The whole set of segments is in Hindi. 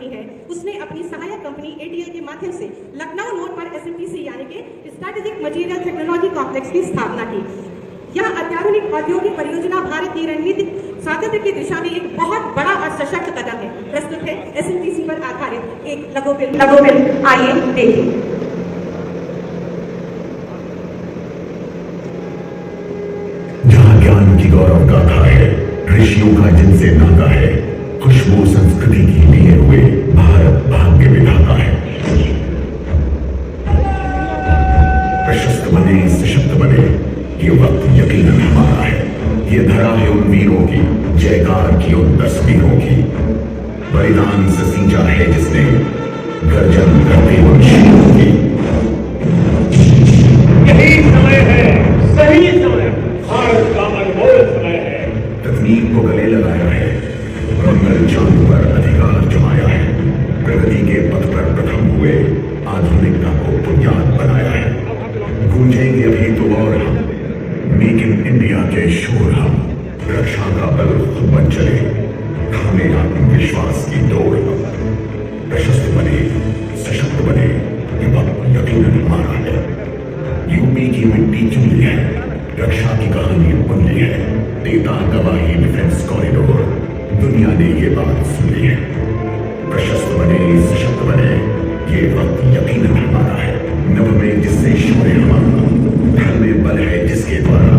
कंपनी है, उसने अपनी सहायक कंपनी ATL के माध्यम से लखनऊ नोड पर SMTC यानी कि स्ट्रैटेजिक मटेरियल टेक्नोलॉजी कॉम्प्लेक्स की स्थापना की। यह अत्याधुनिक औद्योगिक परियोजना भारत की रणनीतिक स्वातंत्र्य की दिशा में एक बहुत बड़ा और सशक्त कदम है। प्रस्तुत है SMTC पर आधारित एक लघु फिल्म, आइए देखें। जहाँ ज्ञान की गौरव गाथा है, ऋषियों का जिनसे नाता है, खुशबू संस्कृति की लिए हुए भारत भाग्य विधाता है। प्रशस्त बने, सशक्त बने, ये वक्त यकीनन हमारा है। ये धरा है उन वीरों की, जयकार की उन तस्वीरों की, बलिदान से सींचा है जिसने गर्जन करते उन शीरों की। यही समय है, सही समय, भारत का अनमोल समय है। तकनीक को गले लगाया है, मंगल चांद पर अधिकार जमाया है, प्रगति के पथ पर प्रथम हुए, आधुनिकता को बुनियाद बनाया है। गूंजेंगे अभी तो और हम, मेक इन इंडिया के शोर हम, रक्षा का बल खुद बन चले, थामे आत्मविश्वास की डोर हम। प्रशस्त बने, सशक्त बने, ये वक्त यकीनन हमारा है। यूपी की मिट्टी चुन ली है, रक्षा की कहानी बुन ली है, देता गवाही डिफेंस कॉरिडोर, दुनिया ने ये बात सुन ली है। प्रशस्त बने, सशक्त बने, ये वक्त यकीनन हमारा है। नभ में जिससे शोरे हमारा, धर्म में बल है जिसके द्वारा,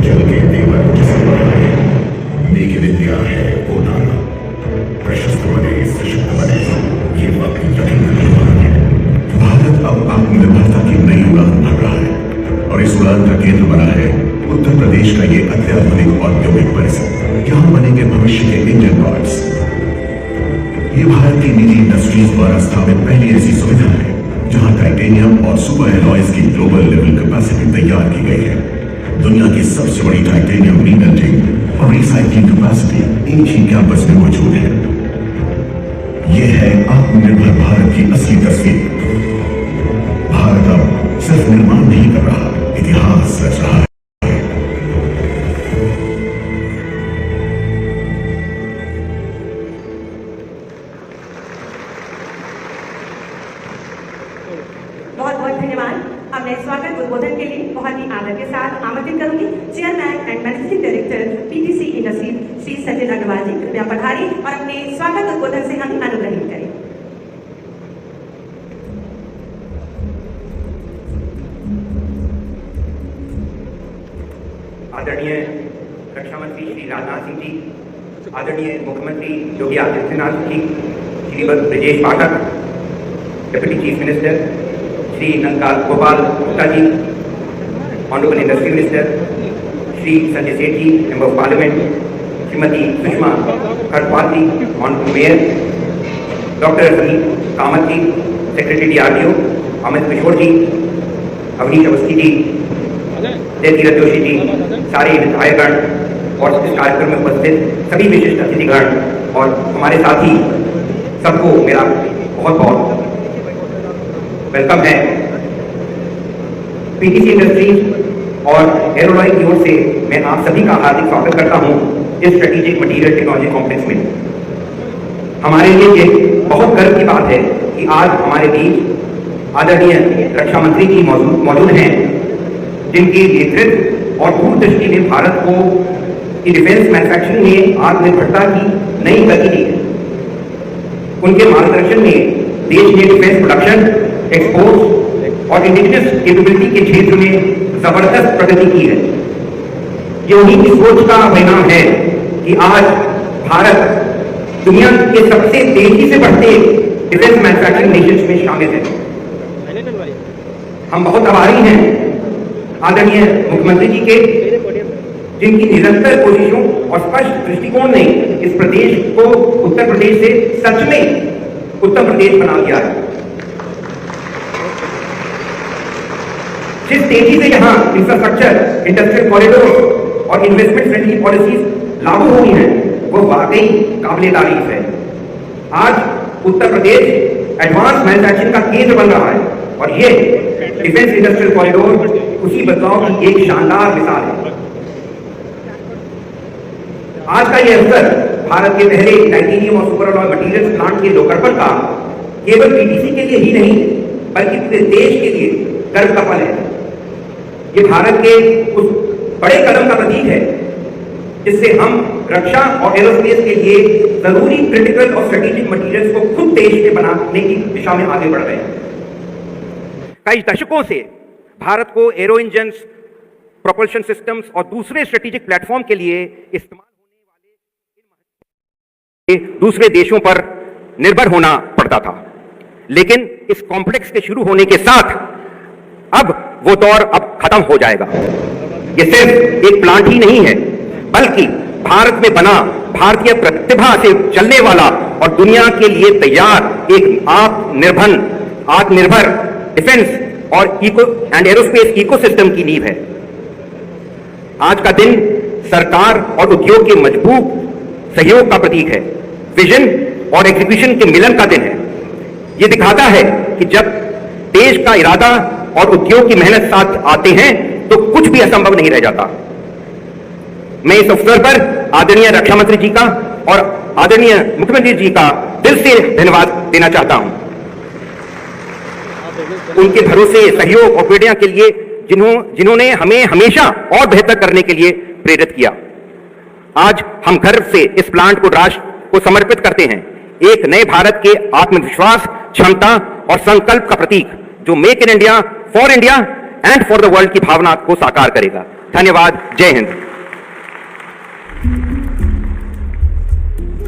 जल के देवर जिसके बढ़ाए, मेक इन इंडिया है वो नारा। प्रशस्त बने, सशक्त बने, ये वक्त यकीनन हमारा है। भारत अब आत्मनिर्भरता की नई उड़ान भर रहा है और इस उड़ान का केंद्र बना है उत्तर प्रदेश का ये अत्याधुनिक औद्योगिक परिसर। यहाँ बनेंगे भविष्य के इंजन पार्ट्स। ये भारत की निजी इंडस्ट्रीज द्वारा स्थापित पहली ऐसी सुविधा है जहाँ टाइटेनियम और सुपर एलॉयज की ग्लोबल लेवल कैपेसिटी तैयार की गई है। दुनिया की सबसे बड़ी टाइटेनियम रीमेल्टिंग और रिसाइक्लिंग कैपेसिटी एक ही कैंपस में मौजूद है। यह है आत्मनिर्भर भारत की असली तस्वीर। भारत अब सिर्फ निर्माण नहीं कर रहा, इतिहास रच रहा है। बहुत बहुत धन्यवाद। अब मैं स्वागत उद्बोधन के लिए बहुत ही आदर के साथ आमंत्रित करूंगी chairman and managing director PTC industries Shri Sachin Agarwal ji, कृपया पधारें और अपने स्वागत उद्बोधन से हमें अनुग्रहित करें। आदरणीय रक्षा मंत्री श्री राजनाथ सिंह जी, आदरणीय मुख्यमंत्री Yogi Adityanath ji, Shrimad Brajesh Pathak, deputy chief minister Shri Nandlal Gopal Gupta ji, honourable industry minister Shri Sanjay Seth ji, member of parliament, Shrimati Sushma Kharpal ji, honourable mayor, doctor Sandeep Kamat ji, secretary DRDO, Amit Kishore ji, Awanish Awasthi ji, Jayatirth Joshi ji, सारे विधायकगण और इस कार्यक्रम में उपस्थित सभी विशिष्ट अतिथिगण और हमारे साथी, सबको मेरा बहुत बहुत वेलकम है। PTC इंडस्ट्रीज और एरोलॉय की ओर से मैं आप सभी का हार्दिक स्वागत करता हूं इस स्ट्रेटेजिक मटेरियल टेक्नोलॉजी कॉम्प्लेक्स में। हमारे लिए ये बहुत गर्व की बात है कि आज हमारे बीच आदरणीय रक्षा मंत्री जी मौजूद हैं, जिनके नेतृत्व और दूरदृष्टि ने भारत को डिफेंस मैन्युफैक्चरिंग में आत्मनिर्भरता की नई गति दी है। उनके मार्गदर्शन में देश ने डिफेंस प्रोडक्शन, एक्सपोर्ट और इंडिजिनस कैपेबिलिटी के क्षेत्र में जबरदस्त प्रगति की है। ये उन्हीं की सोच का परिणाम है कि आज भारत दुनिया के सबसे तेजी से बढ़ते डिफेंस मैन्युफैक्चरिंग नेशंस में शामिल है। हम बहुत आभारी हैं आदरणीय मुख्यमंत्री जी के, जिनकी निरंतर कोशिशों और स्पष्ट दृष्टिकोण ने इस प्रदेश को उत्तर प्रदेश से सच में उत्तर प्रदेश बना दिया है। जिस तेजी से यहाँ इंफ्रास्ट्रक्चर, इंडस्ट्रियल कॉरिडोर और इन्वेस्टमेंट फ्रेंडली पॉलिसीज लागू हुई हैं, वो वाकई काबिले तारीफ है। आज उत्तर प्रदेश एडवांस मैन्युफैक्चरिंग का केंद्र बन रहा है और ये डिफेंस इंडस्ट्रियल कॉरिडोर उसी बदलाव की एक शानदार मिसाल है। आज का ये अवसर भारत के पहले टाइटेनियम और सुपर अलॉय मटेरियल्स प्लांट के लोकार्पण का केवल पीटीसी के लिए ही नहीं बल्कि पूरे देश के लिए गर्व का पल है। ये भारत के उस बड़े कदम का प्रतीक है जिससे हम रक्षा और एरोस्पेस के लिए जरूरी क्रिटिकल और स्ट्रेटेजिक मटेरियल्स को खुद देश में बनाने की दिशा में आगे बढ़ रहे हैं। कई दशकों से भारत को एरो इंजन्स, प्रोपल्शन सिस्टम्स और दूसरे स्ट्रेटेजिक प्लेटफॉर्म के लिए इस्तेमाल होने वाले दूसरे देशों पर निर्भर होना पड़ता था, लेकिन इस कॉम्प्लेक्स के शुरू होने के साथ अब वो दौर अब खत्म हो जाएगा। ये सिर्फ एक प्लांट ही नहीं है बल्कि भारत में बना, भारतीय प्रतिभा से चलने वाला और दुनिया के लिए तैयार एक आत्मनिर्भर डिफेंस और इको एंड एरोस्पेस इकोसिस्टम की नींव है। आज का दिन सरकार और उद्योग के मजबूत सहयोग का प्रतीक है, विजन और एग्जीक्यूशन के मिलन का दिन है। यह दिखाता है कि जब देश का इरादा और उद्योग की मेहनत साथ आते हैं तो कुछ भी असंभव नहीं रह जाता। मैं इस अवसर पर आदरणीय रक्षा मंत्री जी का और आदरणीय मुख्यमंत्री जी का दिल से धन्यवाद देना चाहता हूं, उनके भरोसे, सहयोग और प्रेरणा के लिए जिन्होंने हमें हमेशा और बेहतर करने के लिए प्रेरित किया। आज हम गर्व से इस प्लांट को राष्ट्र को समर्पित करते हैं, एक नए भारत के आत्मविश्वास, क्षमता और संकल्प का प्रतीक जो make in India, for India and for the world की भावना को साकार करेगा। धन्यवाद। जय हिंद।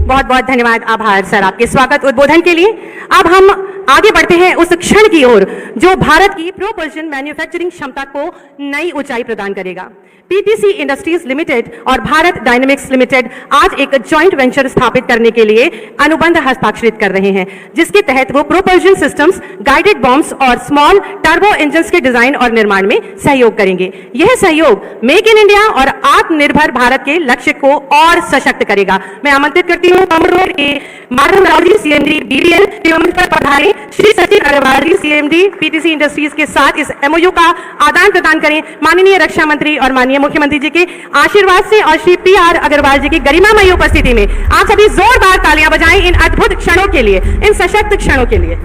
बहुत बहुत धन्यवाद, आभार सर आपके स्वागत उद्बोधन के लिए। अब हम आगे बढ़ते हैं उस क्षण की ओर जो भारत की प्रोपल्शन मैन्युफैक्चरिंग क्षमता को नई ऊंचाई प्रदान करेगा। पीटीसी इंडस्ट्रीज लिमिटेड और भारत डायनेमिक्स लिमिटेड आज एक जॉइंट वेंचर स्थापित करने के लिए अनुबंध हस्ताक्षरित कर रहे हैं, जिसके तहत वो प्रोपल्शन सिस्टम्स, गाइडेड बॉम्ब्स और स्मॉल टर्बो इंजन्स के डिजाइन और निर्माण में सहयोग करेंगे। यह सहयोग मेक इन इंडिया और आत्मनिर्भर भारत के लक्ष्य को और सशक्त करेगा। मैं आमंत्रित करती हूँ कमरोड के माधव राव जी, सीएमडी बीडीएल के मंच पर पधारे श्री सचिन अग्रवाल जी, सीएमडी पीटीसी इंडस्ट्रीज के साथ इस एमओयू का आदान प्रदान करें। माननीय रक्षा मंत्री और माननीय मुख्यमंत्री जी के आशीर्वाद से और श्री पीआर अग्रवाल जी की गरिमामयी उपस्थिति में आप सभी जोरदार तालियां बजाएं इन अद्भुत क्षणों के लिए, इन सशक्त क्षणों के लिए।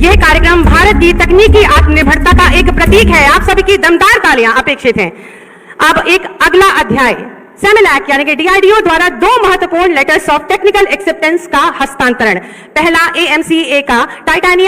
यह कार्यक्रम भारत की तकनीकी आत्मनिर्भरता का एक प्रतीक है। आप सभी की दमदार तालियां अपेक्षित हैं। अब एक अगला अध्याय सेमिलैक यानी कि डीआरडीओ द्वारा 2 महत्वपूर्ण लेटर्स ऑफ टेक्निकल एक्सेप्टेंस का हस्तांतरण। पहला एएमसीए का टाइटेनियम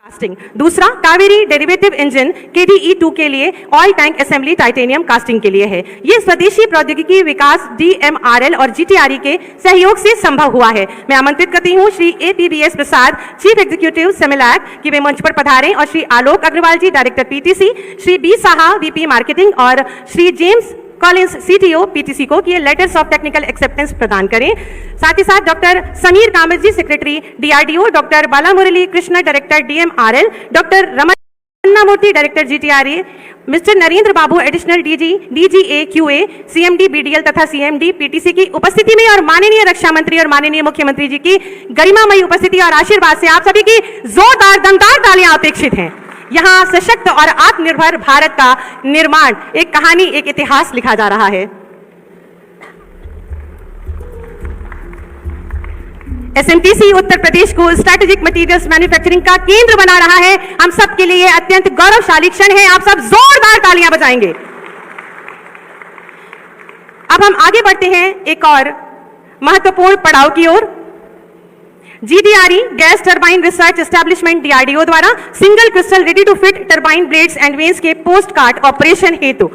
कास्टिंग, दूसरा कावेरी डेरिवेटिव इंजन KDE2 के लिए oil tank assembly titanium casting के लिए है। यह स्वदेशी प्रौद्योगिकी विकास DMRL और GTRE के सहयोग से संभव हुआ है। मैं आमंत्रित करती हूं Shri APBS Prasad, chief executive SEMILAC, कि वे मंच पर पधारें और Shri Alok Agarwal ji, director PTC, Shri B Saha, VP marketing और Shri James Collins, CTO PTC को कि लेटर्स ऑफ टेक्निकल एक्सेप्टेंस प्रदान करें। साथ ही साथ doctor Sameer Kamat ji, secretary DRDO, doctor Bala Murali Krishna, director DMRL, doctor Ramanna Murthy, director GTRA, mister Narendra Babu, additional DGA QA, CMD BDL तथा CMD PTC की उपस्थिति में और माननीय रक्षा मंत्री और माननीय मुख्यमंत्री जी की गरिमामयी उपस्थिति और आशीर्वाद से आप सभी की जोरदार दमदार तालियां अपेक्षित हैं। यहां सशक्त और आत्मनिर्भर भारत का निर्माण, एक कहानी, एक इतिहास लिखा जा रहा है। SMTC उत्तर प्रदेश को स्ट्रैटेजिक मटेरियल्स मैन्युफैक्चरिंग का केंद्र बना रहा है। हम सब के लिए अत्यंत गौरवशाली क्षण है। आप सब जोरदार तालियां बजाएंगे। अब हम आगे बढ़ते हैं एक और महत्वपूर्ण पड़ाव की ओर। GTRE gas turbine research establishment DRDO द्वारा single crystal ready to fit turbine blades and vanes के पोस्ट कार्ट ऑपरेशन हेतु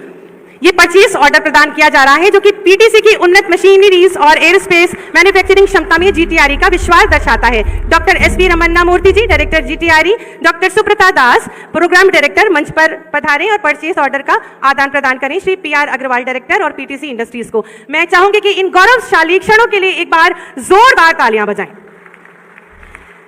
ये परचेज ऑर्डर प्रदान किया जा रहा है, जो कि PTC की उन्नत मशीनरीज और एयरस्पेस मैन्युफैक्चरिंग क्षमता में GTRE का विश्वास दर्शाता है। डॉक्टर SP रमन्ना मूर्ति जी, डायरेक्टर GTRE, डॉक्टर सुप्रता दास, प्रोग्राम डायरेक्टर, मंच पर पधारें और परचेज ऑर्डर का आदान प्रदान करें श्री PR अग्रवाल, डायरेक्टर और PTC इंडस्ट्रीज को। मैं चाहूंगी कि इन गौरवशाली क्षणों के लिए एक बार जोरदार तालियां बजाएं।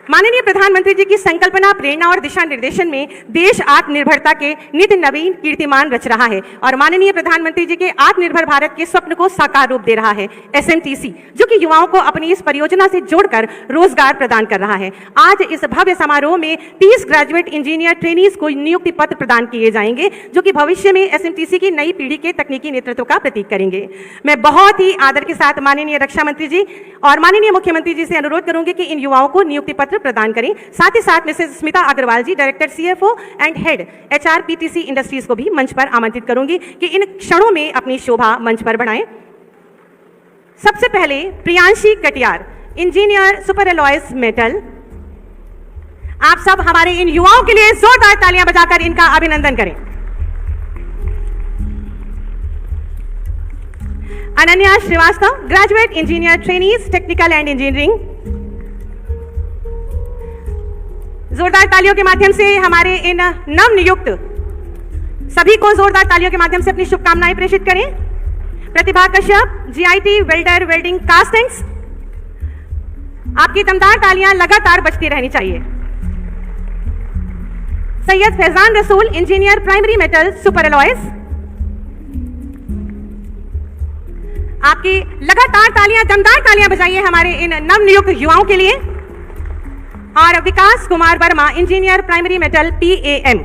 माननीय प्रधानमंत्री जी की संकल्पना, प्रेरणा और दिशा निर्देशन में देश आत्मनिर्भरता के नित्य नवीन कीर्तिमान रच रहा है और माननीय प्रधानमंत्री जी के आत्मनिर्भर भारत के स्वप्न को साकार रूप दे रहा है एसएमटीसी, जो कि युवाओं को अपनी इस परियोजना से जोड़कर रोजगार प्रदान कर रहा है। आज इस भव्य समारोह में 30 ग्रेजुएट इंजीनियर ट्रेनीज को नियुक्ति पत्र प्रदान किए जाएंगे, जो कि भविष्य में एसएमटीसी की नई पीढ़ी के तकनीकी नेतृत्व का प्रतीक करेंगे। मैं बहुत ही आदर के साथ माननीय रक्षा मंत्री जी और माननीय मुख्यमंत्री जी से अनुरोध करूंगी कि इन युवाओं को नियुक्ति पत्र प्रदान करें। साथ ही साथ Mrs Smita Agarwal ji, director CFO and head HR PTC Industries को भी मंच पर आमंत्रित करूंगी कि इन क्षणों में अपनी शोभा मंच पर बढ़ाएं। सबसे पहले Priyanshi Katiyar, engineer super alloys metal. आप सब हमारे इन युवाओं के लिए जोरदार तालियां बजाकर इनका अभिनंदन करें। Ananya Srivastava, graduate engineer trainees technical and engineering. जोरदार तालियों के माध्यम से हमारे इन नवनियुक्त सभी को जोरदार तालियों के माध्यम से अपनी शुभकामनाएं प्रेषित करें। Pratibha Kashyap, GIT welder welding castings. आपकी दमदार तालियां लगातार बजती रहनी चाहिए। सैयद फैजान रसूल, engineer primary metal super alloys. आपकी लगातार तालियां, दमदार तालियां बजाइए हमारे इन नवनियुक्त युवाओं के लिए। और Vikas Kumar Verma, engineer primary metal PAM.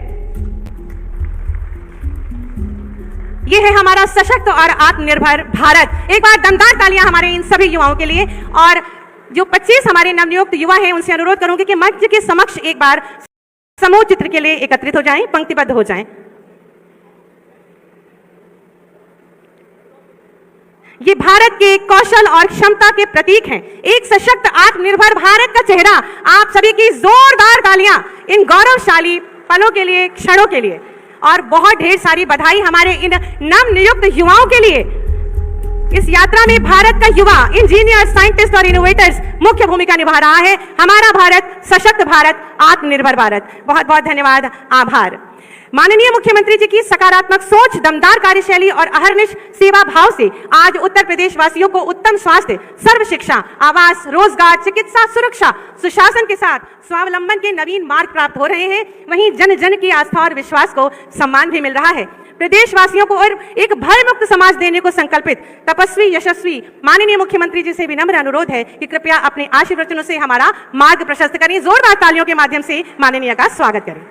यह है हमारा सशक्त और आत्मनिर्भर भारत। एक बार दमदार तालियां हमारे इन सभी युवाओं के लिए। और जो 25 हमारे नवनियुक्त युवा हैं, उनसे अनुरोध करूंगी कि मंच के समक्ष एक बार समूह चित्र के लिए एकत्रित हो जाएं, पंक्तिबद्ध हो जाएं। ये भारत के कौशल और क्षमता के प्रतीक हैं, एक सशक्त आत्मनिर्भर भारत का चेहरा। आप सभी की जोरदार तालियां इन गौरवशाली पलों के लिए, क्षणों के लिए। और बहुत ढेर सारी बधाई हमारे इन नवनियुक्त युवाओं के लिए। इस यात्रा में भारत का युवा इंजीनियर, साइंटिस्ट और इनोवेटर्स मुख्य भूमिका निभा रहा है। हमारा भारत सशक्त भारत, आत्मनिर्भर भारत। बहुत बहुत धन्यवाद, आभार। माननीय मुख्यमंत्री जी की सकारात्मक सोच, दमदार कार्यशैली और अहर्निश सेवा भाव से आज उत्तर प्रदेश वासियों को उत्तम स्वास्थ्य, सर्व शिक्षा, आवास, रोजगार, चिकित्सा, सुरक्षा, सुशासन के साथ स्वावलंबन के नवीन मार्ग प्राप्त हो रहे हैं। वहीं जन जन की आस्था और विश्वास को सम्मान भी मिल रहा है। प्रदेशवासियों को और एक भय मुक्त समाज देने को संकल्पित तपस्वी यशस्वी माननीय मुख्यमंत्री जी से विनम्र अनुरोध है कि कृपया अपने आशीर्वचनों से हमारा मार्ग प्रशस्त करें। जोरदार तालियों के माध्यम से माननीय का स्वागत करें।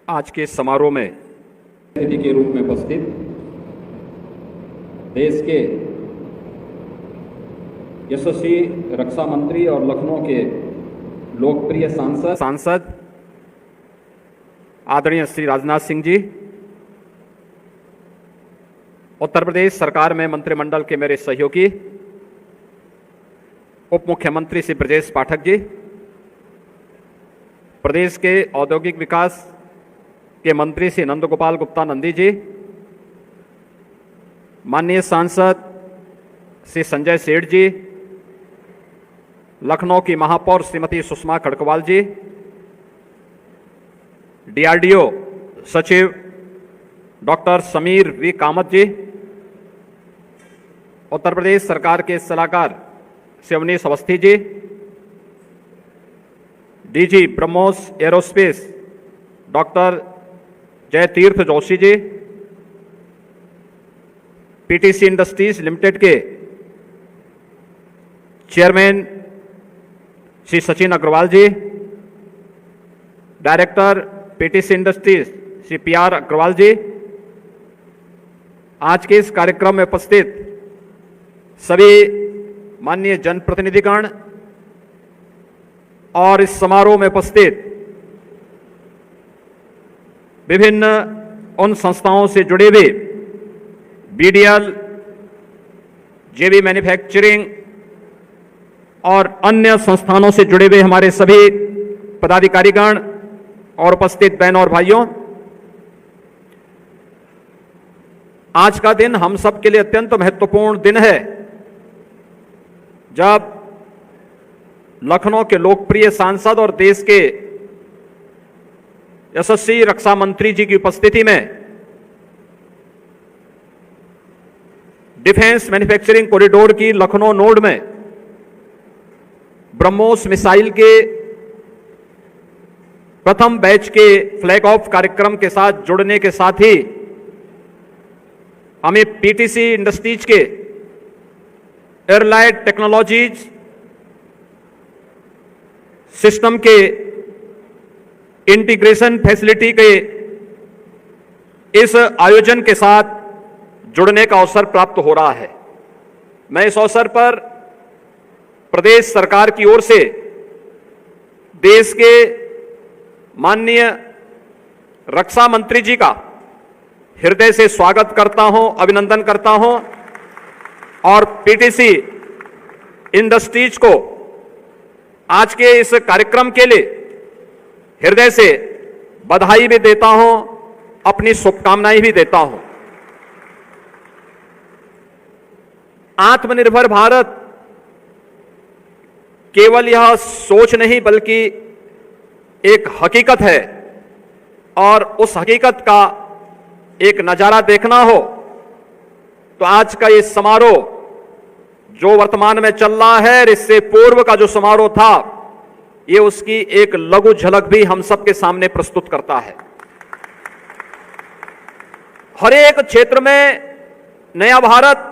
आज के समारोह में अतिथि के रूप में उपस्थित देश के यशस्वी रक्षा मंत्री और लखनऊ के लोकप्रिय सांसद आदरणीय श्री राजनाथ सिंह जी, उत्तर प्रदेश सरकार में मंत्रिमंडल के मेरे सहयोगी उप मुख्यमंत्री श्री ब्रजेश पाठक जी, प्रदेश के औद्योगिक विकास के मंत्री श्री नंदगोपाल गुप्ता नंदी जी, माननीय सांसद श्री संजय सेठ जी, लखनऊ की महापौर श्रीमती सुषमा खड़कवाल जी, डीआरडीओ सचिव डॉक्टर समीर वी कामत जी, उत्तर प्रदेश सरकार के सलाहकार Shri Awanish Awasthi ji, DG BrahMos aerospace doctor Jay Tirth Joshi ji, PTC industries limited के chairman Shri Sachin Agarwal ji, director PTC industries Shri P R Agarwal ji, आज के इस कार्यक्रम में उपस्थित सभी माननीय जनप्रतिनिधिगण और इस समारोह में उपस्थित विभिन्न उन संस्थाओं से जुड़े हुए बीडीएल, जेबी मैन्युफैक्चरिंग और अन्य संस्थानों से जुड़े हुए हमारे सभी पदाधिकारीगण और उपस्थित बहनों और भाइयों, आज का दिन हम सब के लिए अत्यंत महत्वपूर्ण दिन है, जब लखनऊ के लोकप्रिय सांसद और देश के यशस्वी रक्षा मंत्री जी की उपस्थिति में डिफेंस मैन्युफैक्चरिंग कॉरिडोर की लखनऊ नोड में ब्रह्मोस मिसाइल के प्रथम बैच के फ्लैग ऑफ कार्यक्रम के साथ जुड़ने के साथ ही हमें पीटीसी इंडस्ट्रीज के एयरलाइट टेक्नोलॉजीज सिस्टम के इंटीग्रेशन फैसिलिटी के इस आयोजन के साथ जुड़ने का अवसर प्राप्त हो रहा है। मैं इस अवसर पर प्रदेश सरकार की ओर से देश के माननीय रक्षा मंत्री जी का हृदय से स्वागत करता हूं, अभिनंदन करता हूं और पीटीसी इंडस्ट्रीज को आज के इस कार्यक्रम के लिए हृदय से बधाई भी देता हूं, अपनी शुभकामनाएं भी देता हूं। आत्मनिर्भर भारत केवल यह सोच नहीं बल्कि एक हकीकत है और उस हकीकत का एक नजारा देखना हो तो आज का ये समारोह जो वर्तमान में चल रहा है, इससे पूर्व का जो समारोह था, ये उसकी एक लघु झलक भी हम सबके सामने प्रस्तुत करता है। हर एक क्षेत्र में नया भारत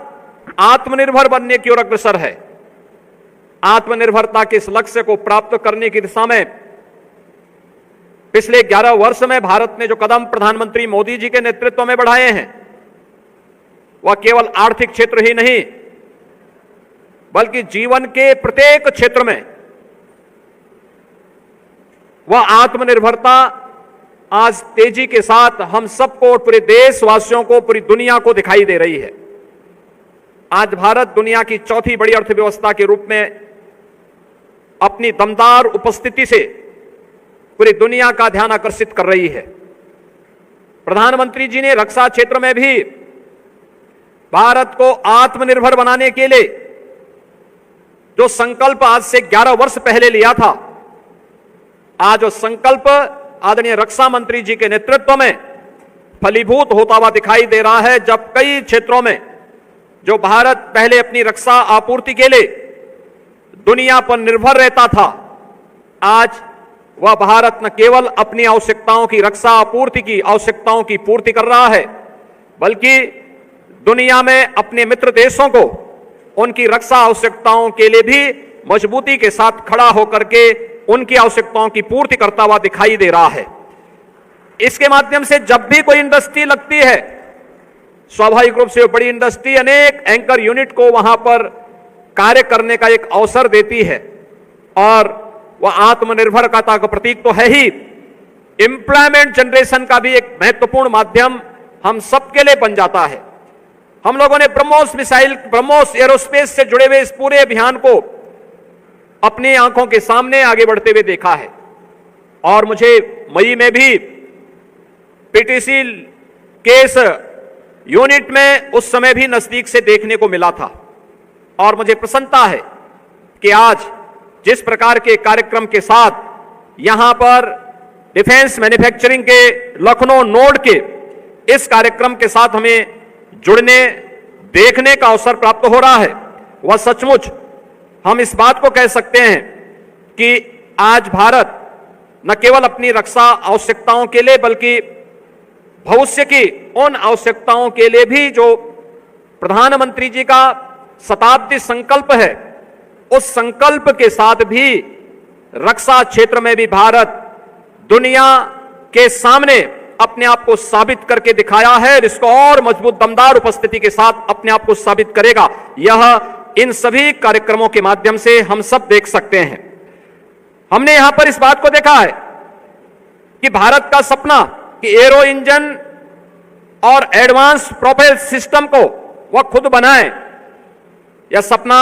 आत्मनिर्भर बनने की ओर अग्रसर है। आत्मनिर्भरता के इस लक्ष्य को प्राप्त करने की दिशा में पिछले 11 वर्ष में भारत ने जो कदम प्रधानमंत्री मोदी जी के नेतृत्व में बढ़ाए हैं, वह केवल आर्थिक क्षेत्र ही नहीं बल्कि जीवन के प्रत्येक क्षेत्र में वह आत्मनिर्भरता आज तेजी के साथ हम सबको, पूरे देशवासियों को, पूरी दुनिया को दिखाई दे रही है। आज भारत दुनिया की चौथी बड़ी अर्थव्यवस्था के रूप में अपनी दमदार उपस्थिति से पूरी दुनिया का ध्यान आकर्षित कर रही है। प्रधानमंत्री जी ने रक्षा क्षेत्र में भी भारत को आत्मनिर्भर बनाने के लिए जो संकल्प आज से 11 वर्ष पहले लिया था, आज वो संकल्प आदरणीय रक्षा मंत्री जी के नेतृत्व में फलीभूत होता हुआ दिखाई दे रहा है। जब कई क्षेत्रों में जो भारत पहले अपनी रक्षा आपूर्ति के लिए दुनिया पर निर्भर रहता था, आज वह भारत न केवल अपनी आवश्यकताओं की, रक्षा आपूर्ति की आवश्यकताओं की पूर्ति कर रहा है, बल्कि दुनिया में अपने मित्र देशों को उनकी रक्षा आवश्यकताओं के लिए भी मजबूती के साथ खड़ा होकर के उनकी आवश्यकताओं की पूर्ति करता हुआ दिखाई दे रहा है। इसके माध्यम से जब भी कोई इंडस्ट्री लगती है, स्वाभाविक रूप से बड़ी इंडस्ट्री अनेक एंकर यूनिट को वहां पर कार्य करने का एक अवसर देती है और वह आत्मनिर्भरता का प्रतीक तो है ही, एम्प्लॉयमेंट जनरेशन का भी एक महत्वपूर्ण माध्यम हम सबके लिए बन जाता है। हम लोगों ने ब्रह्मोस मिसाइल, ब्रह्मोस एरोस्पेस से जुड़े हुए इस पूरे अभियान को अपनी आंखों के सामने आगे बढ़ते हुए देखा है और मुझे मई में भी पीटीसी के इस यूनिट में उस समय भी नजदीक से देखने को मिला था और मुझे प्रसन्नता है कि आज जिस प्रकार के कार्यक्रम के साथ यहां पर डिफेंस मैन्युफैक्चरिंग के लखनऊ नोड के इस कार्यक्रम के साथ हमें जुड़ने, देखने का अवसर प्राप्त हो रहा है, वह सचमुच हम इस बात को कह सकते हैं कि आज भारत न केवल अपनी रक्षा आवश्यकताओं के लिए बल्कि भविष्य की उन आवश्यकताओं के लिए भी जो प्रधानमंत्री जी का शताब्दी संकल्प है, उस संकल्प के साथ भी रक्षा क्षेत्र में भी भारत दुनिया के सामने अपने आप को साबित करके दिखाया है। इसको और मजबूत दमदार उपस्थिति के साथ अपने आप को साबित करेगा। यह इन सभी कार्यक्रमों के माध्यम से हम सब देख सकते हैं। हमने यहां पर इस बात को देखा है कि भारत का सपना कि एरो इंजन और एडवांस प्रोपेल सिस्टम को वह खुद बनाए, यह सपना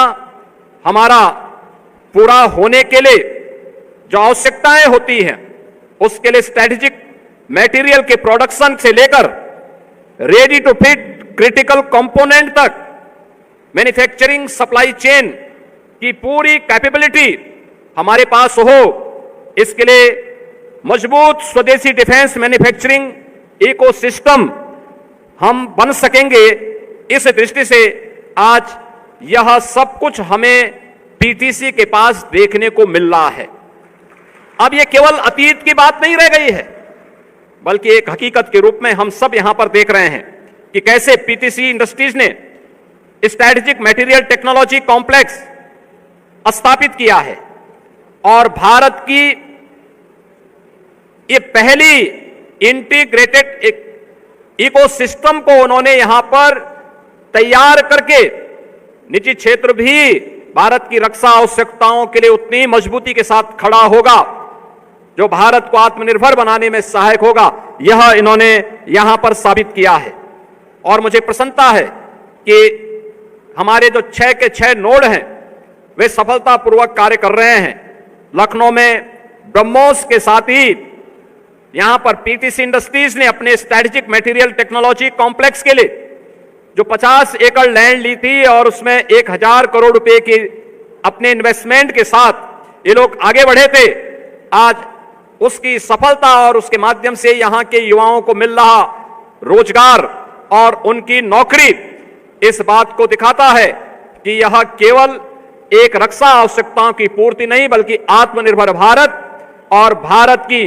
हमारा पूरा होने के लिए जो आवश्यकताएं होती हैं, उसके लिए स्ट्रेटेजिक मटेरियल के प्रोडक्शन से लेकर ready to fit critical component तक मैन्युफैक्चरिंग सप्लाई चेन की पूरी कैपेबिलिटी हमारे पास हो, इसके लिए मजबूत स्वदेशी डिफेंस मैन्युफैक्चरिंग इकोसिस्टम हम बन सकेंगे, इस दृष्टि से आज यह सब कुछ हमें पीटीसी के पास देखने को मिल रहा है। अब यह केवल अतीत की बात नहीं रह गई है, बल्कि एक हकीकत के रूप में हम सब यहां पर देख रहे हैं कि कैसे पीटीसी इंडस्ट्रीज ने स्ट्रैटेजिक मटेरियल टेक्नोलॉजी कॉम्प्लेक्स स्थापित किया है और भारत की ये पहली इंटीग्रेटेड इकोसिस्टम को उन्होंने यहां पर तैयार करके निजी क्षेत्र भी भारत की रक्षा आवश्यकताओं के लिए उतनी मजबूती के साथ खड़ा होगा जो भारत को आत्मनिर्भर बनाने में सहायक होगा, यह इन्होंने यहां पर साबित किया है। और मुझे प्रसन्नता है कि हमारे जो 6 के 6 नोड हैं वे सफलतापूर्वक कार्य कर रहे हैं। लखनऊ में ब्रह्मोस के साथ ही यहां पर पीटीसी इंडस्ट्रीज ने अपने स्ट्रैटेजिक मटेरियल टेक्नोलॉजी कॉम्प्लेक्स के लिए जो 50 एकड़ लैंड ली थी और उसमें 1000 करोड़ रुपए की अपने इन्वेस्टमेंट के साथ ये लोग आगे बढ़े थे, आज उसकी सफलता और उसके माध्यम से यहां के युवाओं को मिल रहा रोजगार और उनकी नौकरी इस बात को दिखाता है कि यह केवल एक रक्षा आवश्यकताओं की पूर्ति नहीं बल्कि आत्मनिर्भर भारत और भारत की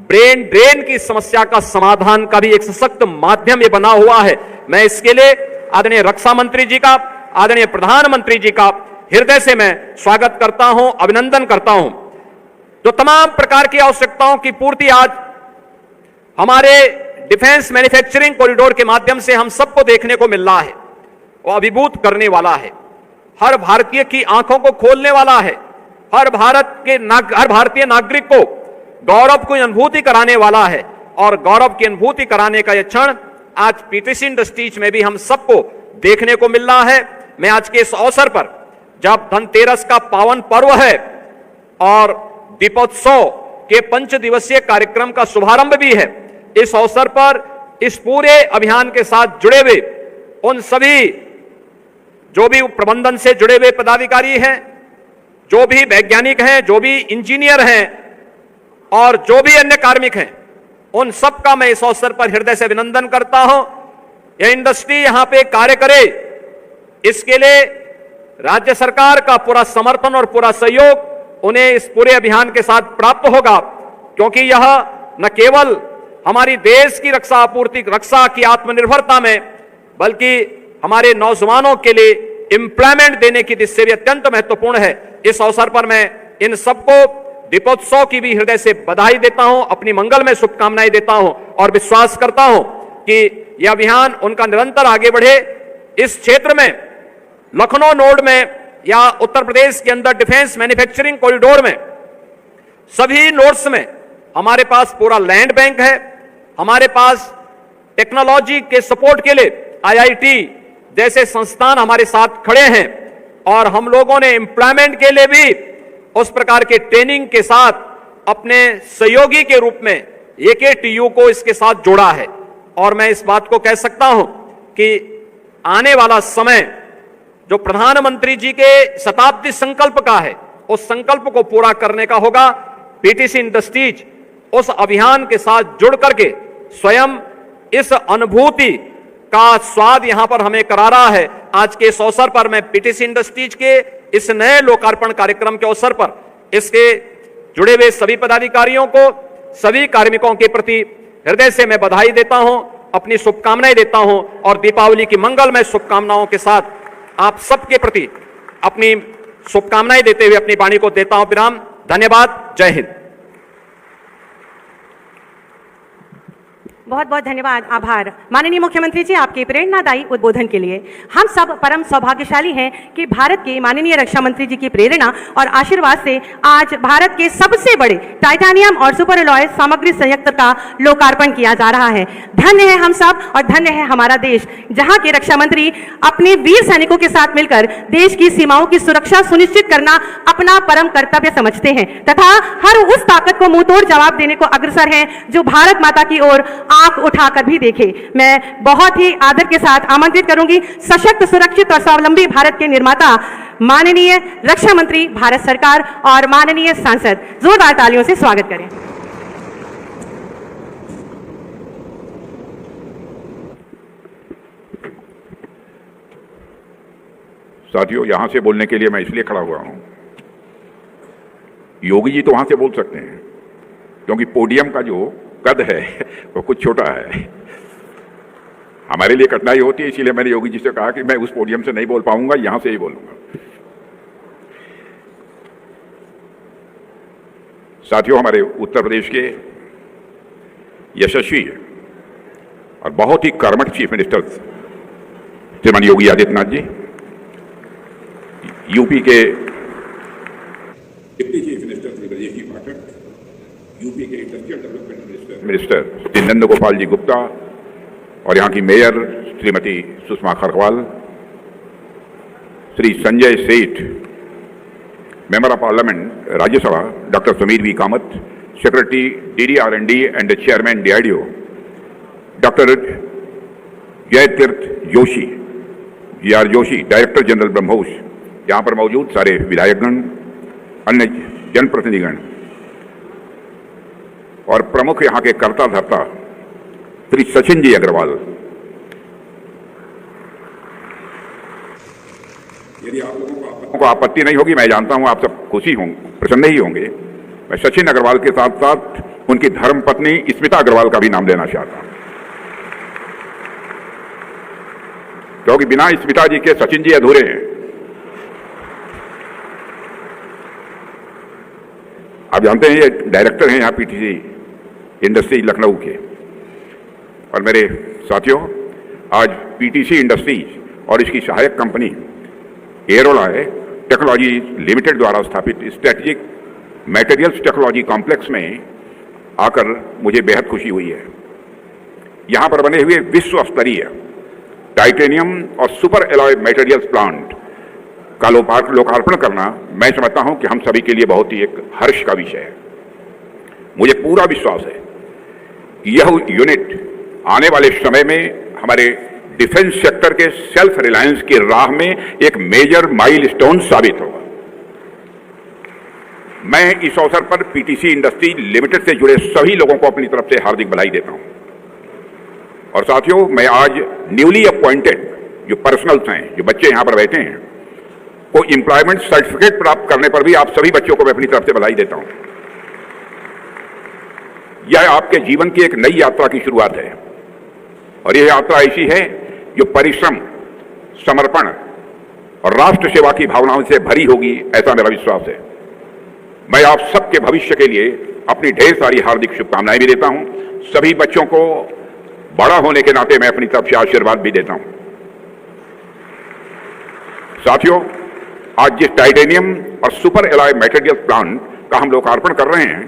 ब्रेन ड्रेन की समस्या का समाधान का भी एक सशक्त माध्यम ये बना हुआ है। मैं इसके लिए आदरणीय रक्षा मंत्री जी का, आदरणीय प्रधानमंत्री जी का हृदय से मैं स्वागत करता हूं, अभिनंदन करता हूं। जो तमाम प्रकार की आवश्यकताओं की पूर्ति आज हमारे डिफेंस मैन्युफैक्चरिंग कॉरिडोर के माध्यम से हम सबको देखने को मिल रहा है, वो अभिभूत करने वाला है, हर भारतीय की आंखों को खोलने वाला है, हर भारतीय नागरिक को गौरव की अनुभूति कराने वाला है। और गौरव की अनुभूति कराने का यह क्षण आज पीटीसी इंडस्ट्रीज में भी हम सबको देखने को मिल रहा है। मैं आज के इस अवसर पर, जब धनतेरस का पावन पर्व है और दीपोत्सव के 5 दिवसीय कार्यक्रम का शुभारंभ भी है, इस अवसर पर इस पूरे अभियान के साथ जुड़े हुए उन सभी जो भी प्रबंधन से जुड़े हुए पदाधिकारी हैं, जो भी वैज्ञानिक हैं, जो भी इंजीनियर हैं और जो भी अन्य कार्मिक हैं, उन सब का मैं इस अवसर पर हृदय से अभिनंदन करता हूं। यह इंडस्ट्री यहां पे कार्य करे, इसके लिए राज्य सरकार का पूरा समर्थन और पूरा सहयोग उन्हें इस पूरे अभियान के साथ प्राप्त होगा, क्योंकि यह न केवल हमारी देश की रक्षा की आत्मनिर्भरता में, बल्कि हमारे नौजवानों के लिए एम्प्लॉयमेंट देने की दृष्टि से भी अत्यंत महत्वपूर्ण है। इस अवसर पर मैं इन सबको दीपोत्सव की भी हृदय से बधाई देता हूं, अपनी मंगलमय शुभकामनाएं देता हूं और विश्वास करता हूं कि यह अभियान उनका निरंतर आगे बढ़े। इस क्षेत्र में लखनऊ नोड में या उत्तर प्रदेश के अंदर डिफेंस मैन्युफैक्चरिंग कॉरिडोर में सभी नोड्स में हमारे पास पूरा लैंड बैंक है, हमारे पास टेक्नोलॉजी के सपोर्ट के लिए IIT जैसे संस्थान हमारे साथ खड़े हैं और हम लोगों ने एम्प्लॉयमेंट के लिए भी उस प्रकार के ट्रेनिंग के साथ अपने सहयोगी के रूप में AKTU को इसके साथ जोड़ा है। और मैं इस बात को कह सकता हूं कि आने वाला समय जो प्रधानमंत्री जी के शताब्दी संकल्प का है, उस संकल्प को पूरा करने का होगा। पीटीसी इंडस्ट्रीज उस अभियान के साथ जुड़ करके स्वयं इस अनुभूति का स्वाद यहां पर हमें करा रहा है। आज के इस अवसर पर मैं पीटीसी इंडस्ट्रीज के इस नए लोकार्पण कार्यक्रम के अवसर पर इसके जुड़े हुए सभी पदाधिकारियों को, सभी कार्मिकों के प्रति हृदय से मैं बधाई देता हूं, अपनी शुभकामनाएं देता हूं और दीपावली की मंगलमय शुभकामनाओं के साथ आप सबके प्रति अपनी शुभकामनाएं देते हुए अपनी वाणी को देता हूं विराम। धन्यवाद। जय हिंद। बहुत बहुत धन्यवाद, आभार माननीय मुख्यमंत्री जी आपके प्रेरणादायी उद्बोधन के लिए। हम सब परम सौभाग्यशाली हैं कि भारत के माननीय रक्षा मंत्री जी की प्रेरणा और आशीर्वाद से आज भारत के सबसे बड़े टाइटेनियम और सुपर अलॉय सामग्री संयंत्र का लोकार्पण किया जा रहा है। धन्य है हम सब और धन्य है हमारा देश, जहां के रक्षा मंत्री अपने वीर सैनिकों के साथ मिलकर देश की सीमाओं की सुरक्षा सुनिश्चित करना अपना परम कर्तव्य समझते हैं तथा हर उस ताकत को मुंहतोड़ जवाब देने को अग्रसर हैं जो भारत माता की ओर आंख उठाकर भी देखे। मैं बहुत ही आदर के साथ आमंत्रित करूंगी सशक्त, सुरक्षित और स्वावलंबी भारत के निर्माता माननीय रक्षा मंत्री भारत सरकार और माननीय सांसद, जोरदार तालियों से स्वागत करें। साथियों, यहां से बोलने के लिए मैं इसलिए खड़ा हुआ हूं, योगी जी तो वहां से बोल सकते हैं क्योंकि पोडियम का जो कद है वो कुछ छोटा है। हमारे लिए कठिनाई होती है, इसीलिए मैंने योगी जी से कहा कि मैं उस पोडियम से नहीं बोल पाऊंगा, यहां से ही बोलूंगा। साथियों, हमारे उत्तर प्रदेश के यशस्वी और बहुत ही कर्मठ chief minister Shriman Yogi Adityanath ji, UP के deputy chief minister Shri Brajesh ji Pathak, UP के industrial development minister Shri Nand Gopal ji Gupta और यहाँ की mayor Shrimati Sushma Kharwal, Shri Sanjay Seth, member of parliament Rajya Sabha doctor Sameer V Kamat, secretary DDR&D and chairman DRDO doctor Jay Tirth Joshi, GR Joshi, director general BrahMos, यहाँ पर मौजूद सारे विधायकगण, अन्य जनप्रतिनिधिगण और प्रमुख यहाँ के कर्ता धर्ता श्री सचिन जी अग्रवाल। यदि आप लोगों को आपत्ति नहीं होगी, मैं जानता हूं आप सब खुशी होंगे, प्रसन्न ही होंगे, मैं सचिन अग्रवाल के साथ साथ उनकी धर्मपत्नी स्मिता अग्रवाल का भी नाम लेना चाहता हूं, क्योंकि बिना स्मिता जी के सचिन जी अधूरे हैं। आप जानते हैं ये डायरेक्टर हैं यहाँ PTC इंडस्ट्री लखनऊ के। और मेरे साथियों, आज PTC इंडस्ट्रीज और इसकी सहायक कंपनी एरोलाय टेक्नोलॉजी लिमिटेड द्वारा स्थापित स्ट्रेटेजिक मटेरियल्स टेक्नोलॉजी कॉम्प्लेक्स में आकर मुझे बेहद खुशी हुई है। यहाँ पर बने हुए विश्व स्तरीय टाइटेनियम और सुपर एलॉय मटेरियल्स प्लांट का लोकार्पण करना मैं समझता हूं कि हम सभी के लिए बहुत ही एक हर्ष का विषय है। मुझे पूरा विश्वास है कि यह यूनिट आने वाले समय में हमारे डिफेंस सेक्टर के सेल्फ रिलायंस की राह में एक मेजर माइलस्टोन साबित होगा। मैं इस अवसर पर PTC इंडस्ट्री लिमिटेड से जुड़े सभी लोगों को अपनी तरफ से हार्दिक बधाई देता हूं। और साथियों, मैं आज न्यूली अपॉइंटेड जो पर्सनल्स हैं, जो बच्चे यहां पर बैठे हैं, को एम्प्लॉयमेंट सर्टिफिकेट प्राप्त करने पर भी आप सभी बच्चों को मैं अपनी तरफ से बधाई देता हूं। यह आपके जीवन की एक नई यात्रा की शुरुआत है और यह यात्रा ऐसी है जो परिश्रम, समर्पण और राष्ट्र सेवा की भावनाओं से भरी होगी, ऐसा मेरा विश्वास है। मैं आप सबके भविष्य के लिए अपनी ढेर सारी हार्दिक शुभकामनाएं भी देता हूं। सभी बच्चों को बड़ा होने के नाते मैं अपनी तरफ से आशीर्वाद भी देता हूं। साथियों, आज जिस टाइटेनियम और सुपर एलॉय मटेरियल प्लांट का हम लोकार्पण कर रहे हैं,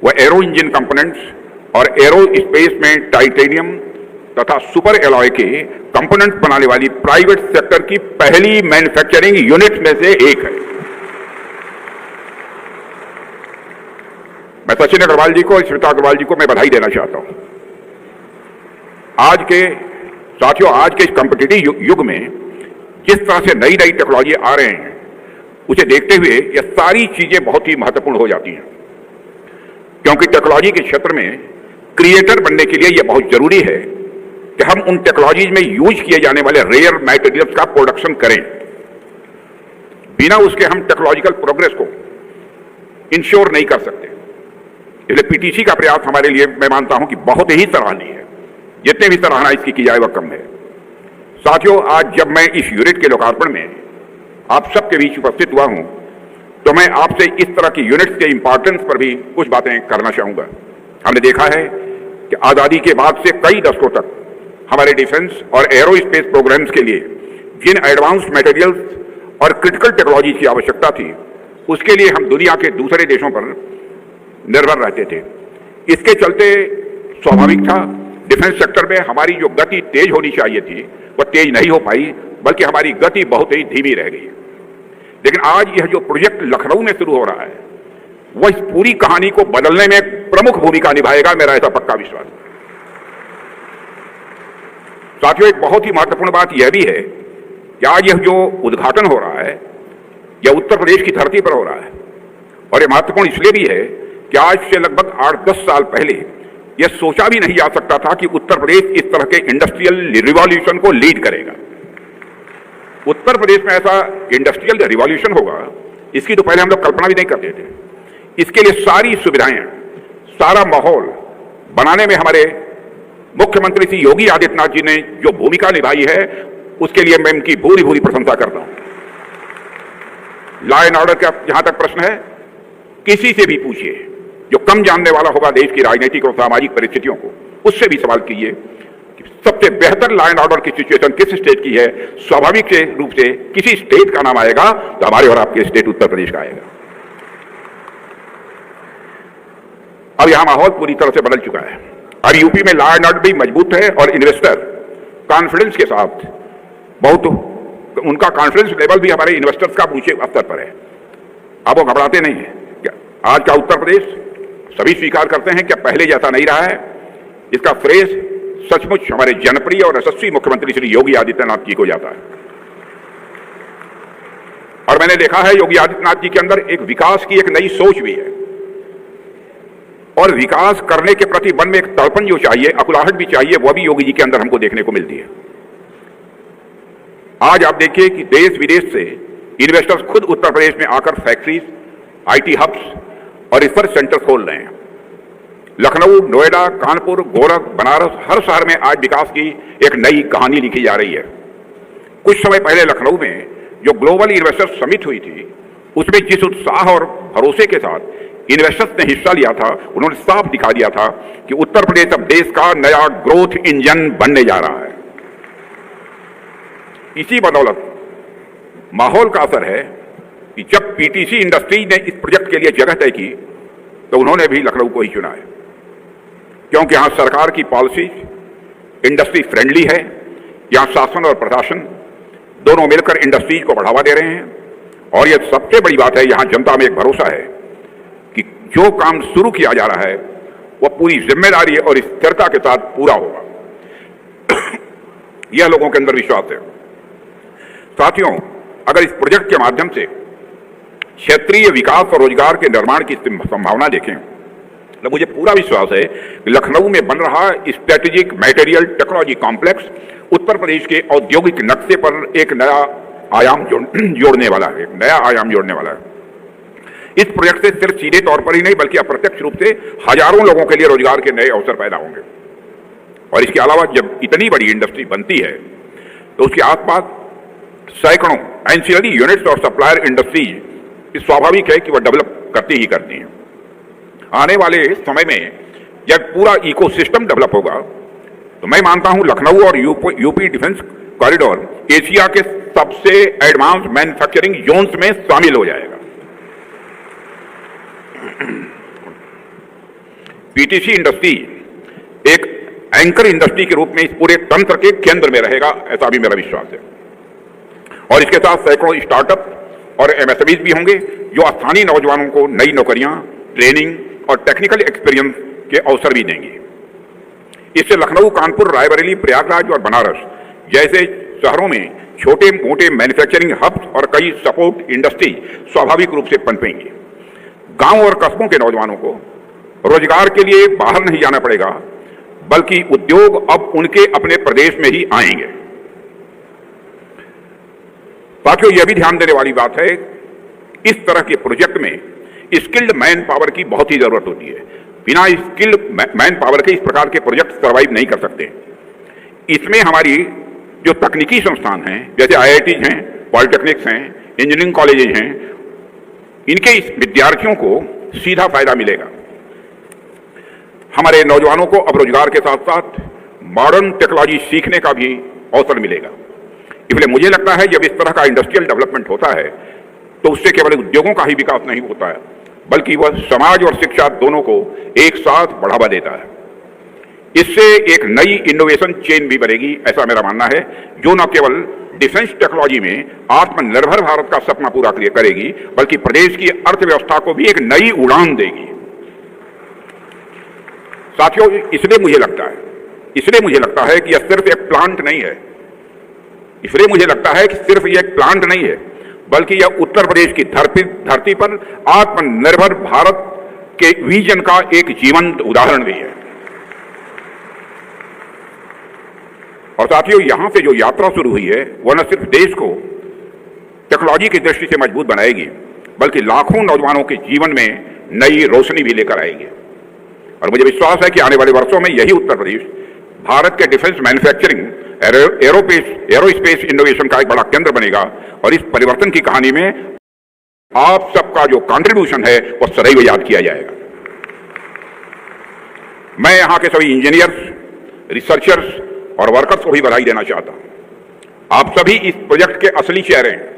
वह एरो इंजन कंपोनेंट्स और एरो स्पेस में टाइटेनियम तथा सुपर एलॉय के कंपोनेंट्स बनाने वाली प्राइवेट सेक्टर की पहली मैन्युफैक्चरिंग यूनिट में से एक है। मैं सचिन अग्रवाल जी को, स्मिता अग्रवाल जी को मैं बधाई देना चाहता हूं। साथियों, आज के इस कॉम्पिटिटिव युग में जिस तरह से नई नई टेक्नोलॉजी आ रहे हैं, उसे देखते हुए ये सारी चीजें बहुत ही महत्वपूर्ण हो जाती हैं, क्योंकि टेक्नोलॉजी के क्षेत्र में क्रिएटर बनने के लिए यह बहुत जरूरी है कि हम उन टेक्नोलॉजीज में यूज किए जाने वाले रेयर मटेरियल्स का प्रोडक्शन करें। बिना उसके हम टेक्नोलॉजिकल प्रोग्रेस को इंश्योर नहीं कर सकते। इसलिए PTC का प्रयास हमारे लिए मैं मानता हूं कि बहुत ही सराहनीय है। जितने भी सराहना इसकी की जाए वह कम है। साथियों, आज जब मैं इस यूनिट के लोकार्पण में आप सबके बीच उपस्थित हुआ हूं, तो मैं आपसे इस तरह की यूनिट्स के इंपॉर्टेंस पर भी कुछ बातें करना चाहूंगा। हमने देखा है कि आजादी के बाद से कई दशकों तक हमारे डिफेंस और एरोस्पेस प्रोग्राम्स के लिए जिन एडवांस्ड मटेरियल्स और क्रिटिकल टेक्नोलॉजी की आवश्यकता थी, उसके लिए हम दुनिया के दूसरे देशों पर निर्भर रहते थे। इसके चलते स्वाभाविक था डिफेंस सेक्टर में हमारी जो गति तेज होनी चाहिए थी वह तेज नहीं हो पाई, बल्कि हमारी गति बहुत ही धीमी रह गई। लेकिन आज यह जो प्रोजेक्ट लखनऊ में शुरू हो रहा है, वह इस पूरी कहानी को बदलने में प्रमुख भूमिका निभाएगा, मेरा ऐसा पक्का विश्वास है। साथियों, एक बहुत ही महत्वपूर्ण बात यह भी है कि आज यह जो उद्घाटन हो रहा है, यह उत्तर प्रदेश की धरती पर हो रहा है। और यह महत्वपूर्ण इसलिए भी है कि आज से लगभग 8-10 साल पहले यह सोचा भी नहीं जा सकता था कि उत्तर प्रदेश इस तरह के इंडस्ट्रियल रिवॉल्यूशन को लीड करेगा। उत्तर प्रदेश में ऐसा इंडस्ट्रियल रिवॉल्यूशन होगा, इसकी तो पहले हम लोग कल्पना भी नहीं करते थे। इसके लिए सारी सुविधाएं, सारा माहौल बनाने में हमारे मुख्यमंत्री श्री योगी आदित्यनाथ जी ने जो भूमिका निभाई है, उसके लिए मैं इनकी भूरी भूरी प्रशंसा करता हूं। लॉ एंड ऑर्डर का जहां तक प्रश्न है, किसी से भी पूछिए जो कम जानने वाला होगा देश की राजनीतिक और सामाजिक परिस्थितियों को, उससे भी सवाल कीजिए कि सबसे बेहतर लॉ एंड ऑर्डर की सिचुएशन किस स्टेट की है। स्वाभाविक रूप से किसी स्टेट का नाम आएगा तो हमारे और आपके स्टेट उत्तर प्रदेश का आएगा। अब यहां माहौल पूरी तरह से बदल चुका है। और यूपी में लॉ एंड ऑर्डर भी मजबूत है और इन्वेस्टर कॉन्फिडेंस के साथ, बहुत उनका कॉन्फिडेंस लेवल भी हमारे इन्वेस्टर्स का ऊंचे स्तर पर है। अब वो घबराते नहीं है। आज का उत्तर प्रदेश सभी स्वीकार करते हैं कि पहले जैसा नहीं रहा है। इसका फ्रेज सचमुच हमारे जनप्रिय और यशस्वी मुख्यमंत्री श्री योगी आदित्यनाथ जी को जाता है। और मैंने देखा है योगी आदित्यनाथ जी के अंदर एक विकास की एक नई सोच भी है, और विकास करने के प्रति मन में एक तड़पन जो चाहिए, अकुलाहट भी चाहिए, वह भी योगी जी के अंदर हमको देखने को मिलती है। आज आप देखिए कि देश विदेश से इन्वेस्टर्स खुद उत्तर प्रदेश में आकर फैक्ट्रीज, आईटी हब्स और रिसर्च सेंटर खोल रहे हैं। लखनऊ, नोएडा, कानपुर, गोरख, बनारस, हर शहर में आज विकास की एक नई कहानी लिखी जा रही है। कुछ समय पहले लखनऊ में जो ग्लोबल इन्वेस्टर्स समिट हुई थी, उसमें जिस उत्साह और भरोसे के साथ इन्वेस्टर्स ने हिस्सा लिया था, उन्होंने साफ दिखा दिया था कि उत्तर प्रदेश अब देश का नया ग्रोथ इंजन बनने जा रहा है। इसी बदौलत माहौल का असर है कि जब पीटीसी इंडस्ट्रीज ने इस प्रोजेक्ट के लिए जगह तय की, तो उन्होंने भी लखनऊ को ही चुना है, क्योंकि यहां सरकार की पॉलिसी इंडस्ट्री फ्रेंडली है। यहां शासन और प्रशासन दोनों मिलकर इंडस्ट्रीज को बढ़ावा दे रहे हैं। और यह सबसे बड़ी बात है, यहां जनता में एक भरोसा है कि जो काम शुरू किया जा रहा है वह पूरी जिम्मेदारी और स्थिरता के साथ पूरा होगा। यह लोगों के अंदर विश्वास है। साथियों, अगर इस प्रोजेक्ट के माध्यम से क्षेत्रीय विकास और रोजगार के निर्माण की संभावना देखें, तो मुझे पूरा विश्वास है कि लखनऊ में बन रहा strategic material technology complex Uttar Pradesh के औद्योगिक नक्शे पर एक नया आयाम जोड़ने वाला है, इस प्रोजेक्ट से सिर्फ सीधे तौर पर ही नहीं बल्कि अप्रत्यक्ष रूप से हजारों लोगों के लिए रोजगार के नए अवसर पैदा होंगे। और इसके अलावा जब इतनी बड़ी इंडस्ट्री बनती है तो उसके आसपास सैकड़ों एंसिलरी यूनिट्स और सप्लायर इंडस्ट्रीज स्वाभाविक है कि वह डेवलप करती ही करती हैं। आने वाले समय में जब पूरा इकोसिस्टम डेवलप होगा तो मैं मानता हूं लखनऊ और यूपी डिफेंस कॉरिडोर एशिया के सबसे एडवांस मैन्युफैक्चरिंग जोन्स में शामिल हो जाएगा। पीटीसी इंडस्ट्री एक एंकर इंडस्ट्री के रूप में इस पूरे तंत्र के केंद्र में रहेगा, ऐसा भी मेरा विश्वास है। और इसके साथ सैकड़ों स्टार्टअप और एमएसएमईज भी होंगे जो स्थानीय नौजवानों को नई नौकरियां, ट्रेनिंग और टेक्निकल एक्सपीरियंस के अवसर भी देंगे। इससे लखनऊ, कानपुर, रायबरेली, प्रयागराज और बनारस जैसे शहरों में छोटे मोटे मैन्युफैक्चरिंग हब्स और कई सपोर्ट इंडस्ट्री स्वाभाविक रूप से पनपेंगी। गांव और कस्बों के नौजवानों को रोजगार के लिए बाहर नहीं जाना पड़ेगा, बल्कि उद्योग अब उनके अपने प्रदेश में ही आएंगे। साथियों, यह भी ध्यान देने वाली बात है, इस तरह के प्रोजेक्ट में स्किल्ड मैन पावर की बहुत ही जरूरत होती है। बिना स्किल्ड मैन पावर के इस प्रकार के प्रोजेक्ट सर्वाइव नहीं कर सकते। इसमें हमारी जो तकनीकी संस्थान हैं, जैसे आईआईटीज हैं, पॉलिटेक्निक्स हैं, इंजीनियरिंग कॉलेजेज हैं, इनके इस विद्यार्थियों को सीधा फायदा मिलेगा। हमारे नौजवानों को अब रोजगार के साथ साथ मॉडर्न टेक्नोलॉजी सीखने का भी अवसर मिलेगा। इसलिए मुझे लगता है जब इस तरह का इंडस्ट्रियल डेवलपमेंट होता है तो उससे केवल उद्योगों का ही विकास नहीं होता है, बल्कि वह समाज और शिक्षा दोनों को एक साथ बढ़ावा देता है। इससे एक नई इनोवेशन चेन भी बनेगी, ऐसा मेरा मानना है, जो न केवल डिफेंस टेक्नोलॉजी में आत्मनिर्भर भारत का सपना पूरा करेगी, बल्कि प्रदेश की अर्थव्यवस्था को भी एक नई उड़ान देगी। साथियों, इसलिए मुझे लगता है कि यह सिर्फ एक प्लांट नहीं है, बल्कि यह उत्तर प्रदेश की धरती पर आत्मनिर्भर भारत के विजन का एक जीवंत उदाहरण भी है। और साथियों, यहां से जो यात्रा शुरू हुई है वह न सिर्फ देश को टेक्नोलॉजी की दृष्टि से मजबूत बनाएगी, बल्कि लाखों नौजवानों के जीवन में नई रोशनी भी लेकर आएगी। और मुझे विश्वास है कि आने वाले वर्षों में यही उत्तर प्रदेश भारत के डिफेंस मैन्युफैक्चरिंग, एरोस्पेस इनोवेशन का एक बड़ा केंद्र बनेगा। और इस परिवर्तन की कहानी में आप सबका जो कंट्रीब्यूशन है वो सदैव याद किया जाएगा। मैं यहां के सभी इंजीनियर्स, रिसर्चर्स और वर्कर्स को भी बधाई देना चाहता हूं। आप सभी इस प्रोजेक्ट के असली चेहरे हैं।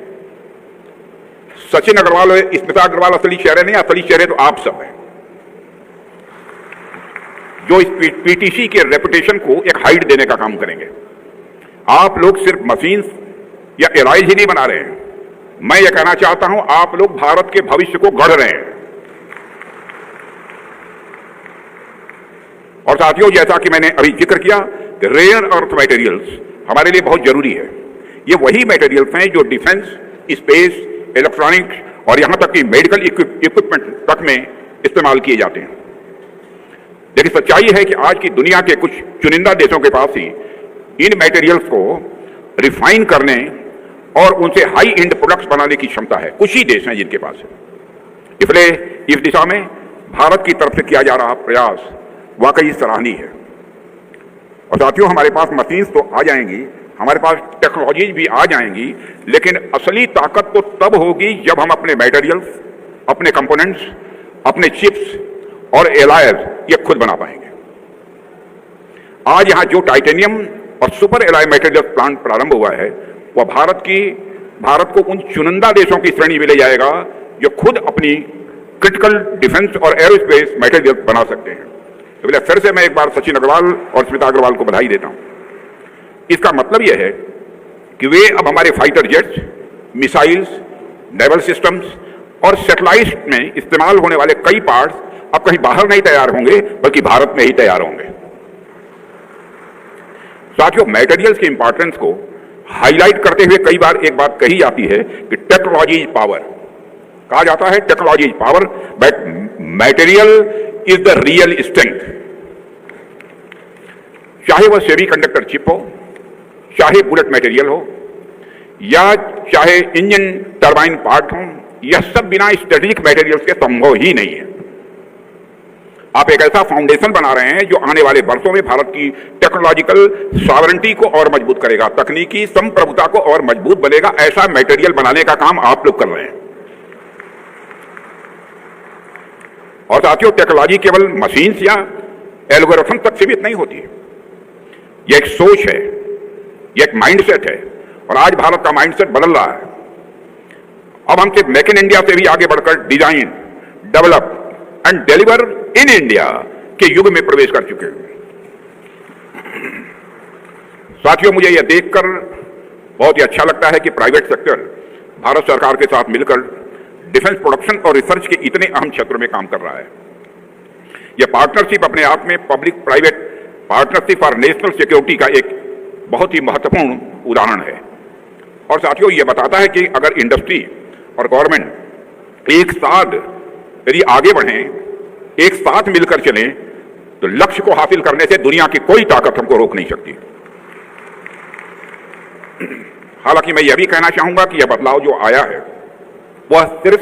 सचिन अग्रवाल और स्मिता अग्रवाल असली चेहरे नहीं, असली चेहरे तो आप सब हैं, जो इस पीटीसी के रेपुटेशन को एक हाइट देने का काम करेंगे। आप लोग सिर्फ मशीन्स या एलाइज ही नहीं बना रहे हैं, मैं ये कहना चाहता हूं आप लोग भारत के भविष्य को गढ़ रहे हैं। और साथियों, जैसा कि मैंने अभी जिक्र किया कि रेयर अर्थ मटेरियल्स हमारे लिए बहुत जरूरी है। ये वही मटेरियल्स हैं जो डिफेंस, स्पेस, इलेक्ट्रॉनिक्स और यहां तक कि मेडिकल इक्विपमेंट तक में इस्तेमाल किए जाते हैं। लेकिन सच्चाई है कि आज की दुनिया के कुछ चुनिंदा देशों के पास ही इन मटेरियल्स को रिफाइन करने और उनसे हाई एंड प्रोडक्ट्स बनाने की क्षमता है। कुछ ही देश हैं जिनके पास है। इसलिए इस दिशा में भारत की तरफ से किया जा रहा प्रयास वाकई सराहनीय है। और साथियों, हमारे पास मशीन्स तो आ जाएंगी, हमारे पास टेक्नोलॉजीज भी आ जाएंगी, लेकिन असली ताकत तो तब होगी जब हम अपने मटेरियल्स, अपने कंपोनेंट्स, अपने चिप्स और एलायज ये खुद बना पाएंगे। आज यहां जो टाइटेनियम और सुपर एलाय मटेरियल प्लांट प्रारंभ हुआ है वह भारत को उन चुनिंदा देशों की श्रेणी में ले जाएगा जो खुद अपनी क्रिटिकल डिफेंस और एरोस्पेस मटेरियल बना सकते हैं। तो फिर से मैं एक बार सचिन अग्रवाल और स्मिता अग्रवाल को बधाई देता हूं। इसका मतलब यह है कि वे अब हमारे fighter jets, missiles, naval systems और सैटेलाइट में इस्तेमाल होने वाले कई पार्ट्स अब कहीं बाहर नहीं तैयार होंगे, बल्कि भारत में ही तैयार होंगे। साथियों, मटेरियल्स की इंपॉर्टेंस को हाईलाइट करते हुए कई बार एक बात कही जाती है कि टेक्नोलॉजी इज पावर। कहा जाता है technology is power, but material is the real strength. चाहे वह सेमीकंडक्टर चिप हो, चाहे बुलेट मटेरियल हो, या चाहे इंजन टरबाइन पार्ट हो, यह सब बिना स्ट्रेटेजिक मटेरियल्स के संभव ही नहीं है। आप एक ऐसा फाउंडेशन बना रहे हैं जो आने वाले वर्षों में भारत की टेक्नोलॉजिकल सॉवरेंटी को और मजबूत करेगा, तकनीकी संप्रभुता को और मजबूत बनेगा। ऐसा मटेरियल बनाने का काम आप लोग कर रहे हैं। और साथियों, टेक्नोलॉजी केवल मशीन्स या एल्गोरिथम तक सीमित नहीं होती। यह एक सोच है, यह एक माइंडसेट है, और आज भारत का माइंडसेट बदल रहा है। अब हम सिर्फ मेक इन इंडिया से भी आगे बढ़कर design, develop and deliver in India के युग में प्रवेश कर चुके हैं। साथियों, मुझे यह देखकर बहुत ही अच्छा लगता है कि प्राइवेट सेक्टर भारत सरकार के साथ मिलकर डिफेंस प्रोडक्शन और रिसर्च के इतने अहम क्षेत्रों में काम कर रहा है। यह पार्टनरशिप अपने आप में public private partnership for national security का एक बहुत ही महत्वपूर्ण उदाहरण है। और साथियों, यह बताता है कि अगर इंडस्ट्री और गवर्नमेंट एक साथ यदि आगे बढ़ें, एक साथ मिलकर चलें, तो लक्ष्य को हासिल करने से दुनिया की कोई ताकत हमको रोक नहीं सकती। हालांकि मैं यह भी कहना चाहूंगा कि यह बदलाव जो आया है वह सिर्फ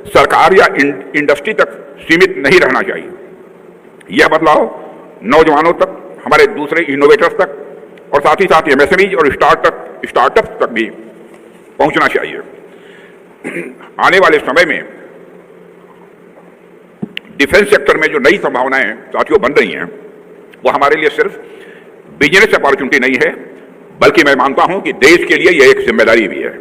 सरकार या इंडस्ट्री तक सीमित नहीं रहना चाहिए। यह बदलाव नौजवानों तक, हमारे दूसरे इनोवेटर्स तक, और साथ ही साथ एमएसएमई और स्टार्टअप्स तक भी पहुंचना चाहिए। आने वाले समय में डिफेंस सेक्टर में जो नई संभावनाएं साथियों बन रही हैं, वो हमारे लिए सिर्फ बिजनेस अपॉर्चुनिटी नहीं है, बल्कि मैं मानता हूं कि देश के लिए यह एक जिम्मेदारी भी है।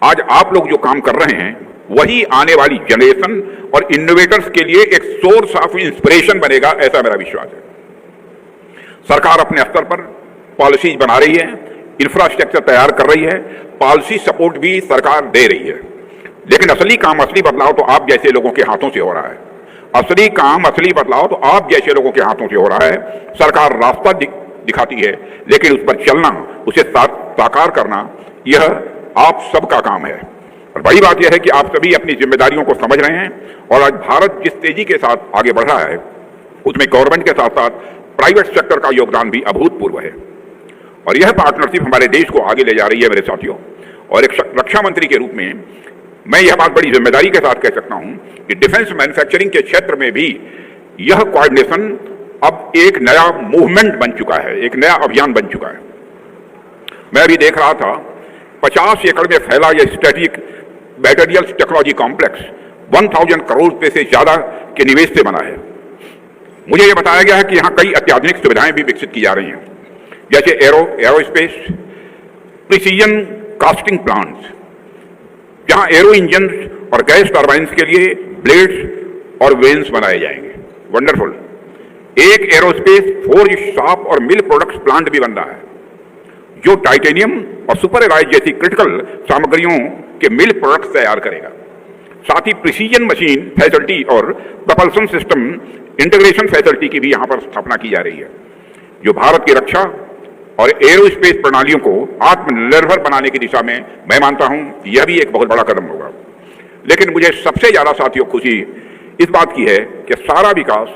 आज आप लोग जो काम कर रहे हैं वही आने वाली जनरेशन और इनोवेटर्स के लिए एक सोर्स ऑफ इंस्पिरेशन बनेगा, ऐसा मेरा विश्वास है। सरकार अपने स्तर पर पॉलिसीज बना रही है, इंफ्रास्ट्रक्चर तैयार कर रही है, पॉलिसी सपोर्ट भी सरकार दे रही है, लेकिन असली काम, असली बदलाव तो आप जैसे लोगों के हाथों से हो रहा है। असली काम, असली बदलाव तो आप जैसे लोगों के हाथों से हो रहा है। सरकार रास्ता दिखाती है, लेकिन उस पर चलना, उसे साकार करना, यह आप सबका काम है। और बड़ी बात यह है कि आप सभी अपनी जिम्मेदारियों को समझ रहे हैं, और आज भारत जिस तेजी के साथ आगे बढ़ रहा है उसमें गवर्नमेंट के साथ साथ प्राइवेट सेक्टर का योगदान भी अभूतपूर्व है। और यह पार्टनरशिप हमारे देश को आगे ले जा रही है मेरे साथियों। और एक रक्षा मंत्री के रूप में मैं यह बात बड़ी जिम्मेदारी के साथ कह सकता हूं कि डिफेंस मैन्युफैक्चरिंग के क्षेत्र में भी यह कोऑर्डिनेशन अब एक नया मूवमेंट बन चुका है, एक नया अभियान बन चुका है। मैं अभी देख रहा था 50 एकड़ में फैला यह स्ट्रेटेजिक बैटरियल टेक्नोलॉजी कॉम्प्लेक्स 1000 करोड़ रुपए से ज्यादा के निवेश से बना है। मुझे यह बताया गया है कि यहां कई अत्याधुनिक सुविधाएं भी विकसित की जा रही हैं, जैसे एरोस्पेस, प्रिसीजन कास्टिंग प्लांट्स, जहां एरो इंजन और गैस टर्बाइन्स के लिए ब्लेड्स और वेन्स बनाए जाएंगे। वंडरफुल। एक एरोस्पेस फोर्ज, शॉप और मिल प्रोडक्ट्स प्लांट भी बन रहा है, जो टाइटेनियम और सुपर एलॉय जैसी क्रिटिकल सामग्रियों के मिल प्रोडक्ट्स तैयार करेगा। साथ ही प्रिसीजन मशीन फैसिलिटी और प्रपल्सन सिस्टम इंटीग्रेशन फैसिलिटी की भी यहां पर स्थापना की जा रही है, जो भारत की रक्षा और एरोस्पेस प्रणालियों को आत्मनिर्भर बनाने की दिशा में मैं मानता हूं यह भी एक बहुत बड़ा कदम होगा। लेकिन मुझे सबसे ज्यादा साथियों खुशी इस बात की है कि सारा विकास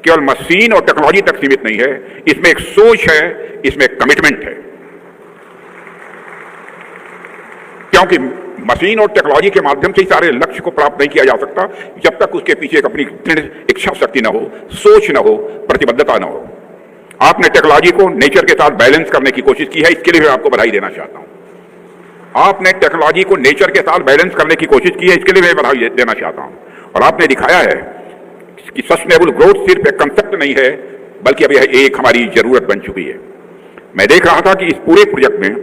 केवल मशीन और टेक्नोलॉजी तक सीमित नहीं है, इसमें एक सोच है, इसमें एक कमिटमेंट है। क्योंकि मशीन और टेक्नोलॉजी के माध्यम से ही सारे लक्ष्य को प्राप्त नहीं किया जा सकता जब तक उसके पीछे एक अपनी दृढ़ इच्छा शक्ति न हो, सोच न हो, प्रतिबद्धता न हो। आपने टेक्नोलॉजी को नेचर के साथ बैलेंस करने की कोशिश की है, इसके लिए मैं आपको बधाई देना चाहता हूं। आपने टेक्नोलॉजी को नेचर के साथ बैलेंस करने की कोशिश की है, इसके लिए मैं बधाई देना चाहता हूं। और आपने दिखाया है कि सस्टेनेबल ग्रोथ सिर्फ एक कंसेप्ट नहीं है, बल्कि अब यह एक हमारी जरूरत बन चुकी है। मैं देख रहा था कि इस पूरे प्रोजेक्ट में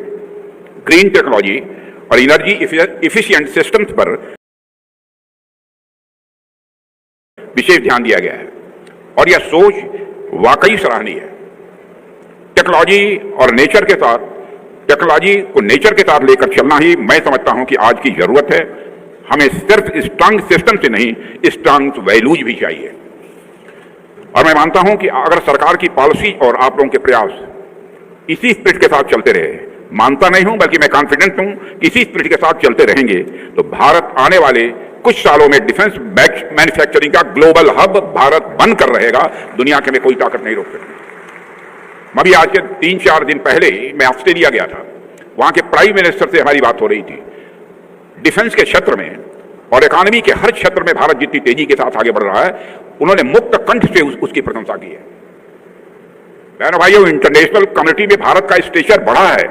ग्रीन टेक्नोलॉजी और एनर्जी इफिशिएंट सिस्टम्स पर विशेष ध्यान दिया गया है और यह सोच वाकई सराहनीय है। टेक्नोलॉजी और नेचर के साथ, टेक्नोलॉजी को नेचर के साथ लेकर चलना ही मैं समझता हूं कि आज की जरूरत है। हमें सिर्फ स्ट्रांग सिस्टम से नहीं, स्ट्रांग वैल्यूज भी चाहिए। और मैं मानता हूं कि अगर सरकार की पॉलिसी और आप लोगों के प्रयास इसी स्पिरिट के साथ चलते रहे, मानता नहीं हूं बल्कि मैं कॉन्फिडेंट हूं कि इसी स्पिरिट के साथ चलते रहेंगे तो भारत आने वाले कुछ सालों में डिफेंस मैन्युफैक्चरिंग का ग्लोबल हब भारत बनकर रहेगा। दुनिया के में कोई ताकत नहीं रोक सकती। अभी आज के 3-4 दिन पहले मैं ऑस्ट्रेलिया गया था, वहां के प्राइम मिनिस्टर से हमारी बात हो रही थी। डिफेंस के क्षेत्र में और इकोनॉमी के हर क्षेत्र में भारत जितनी तेजी के साथ आगे बढ़ रहा है, उन्होंने मुक्त कंठ से उसकी प्रशंसा की है। बहनों भाइयों, इंटरनेशनल कम्युनिटी में भारत का स्टेचर बढ़ा है।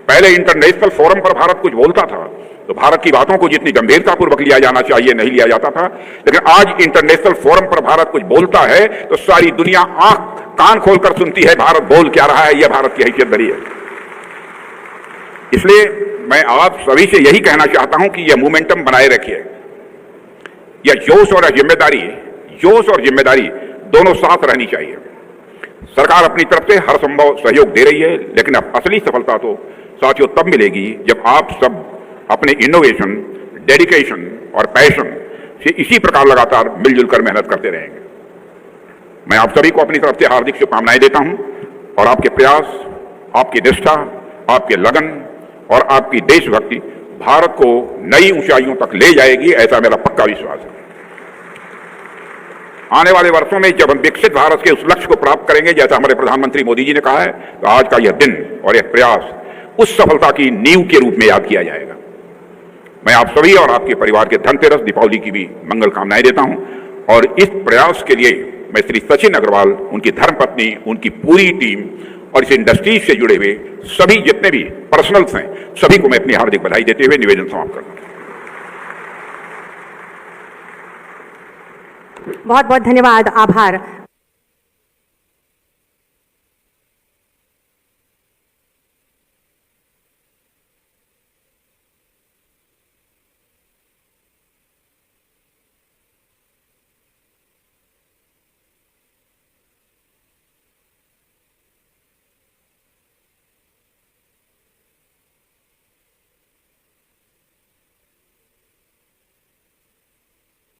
पहले इंटरनेशनल फोरम पर भारत कुछ बोलता था तो भारत की बातों को जितनी गंभीरतापूर्वक लिया जाना चाहिए नहीं लिया जाता था, लेकिन आज इंटरनेशनल फोरम पर भारत कुछ बोलता है तो सारी दुनिया आंख कान खोलकर सुनती है भारत बोल क्या रहा है, यह भारत की हैसियत बड़ी है। इसलिए मैं आप सभी से यही कहना चाहता हूं कि यह मोमेंटम बनाए रखिए। यह जोश और जिम्मेदारी दोनों साथ रहनी चाहिए। सरकार अपनी तरफ से हर संभव सहयोग दे रही है, लेकिन अब असली सफलता तो साथियों तब मिलेगी जब आप सब अपने इनोवेशन, डेडिकेशन और पैशन से इसी प्रकार लगातार मिलजुल कर मेहनत करते रहेंगे। मैं आप सभी को अपनी तरफ से हार्दिक शुभकामनाएं देता हूं और आपके प्रयास, आपकी निष्ठा, आपके लगन और आपकी देशभक्ति भारत को नई ऊंचाइयों तक ले जाएगी, ऐसा मेरा पक्का विश्वास है। आने वाले वर्षों में जब हम विकसित भारत के उस लक्ष्य को प्राप्त करेंगे, जैसा हमारे प्रधानमंत्री मोदी जी ने कहा है, तो आज का यह दिन और यह प्रयास उस सफलता की नींव के रूप में याद किया जाएगा। मैं आप सभी और आपके परिवार के धनतेरस, दीपावली की भी मंगल कामनाएं देता हूं और इस प्रयास के लिए मैं श्री सचिन अग्रवाल, उनकी धर्मपत्नी, उनकी पूरी टीम और इस इंडस्ट्री से जुड़े हुए सभी जितने भी पर्सनल्स हैं, सभी को मैं अपनी हार्दिक बधाई देते हुए निवेदन समाप्त करता हूं। बहुत बहुत धन्यवाद, आभार।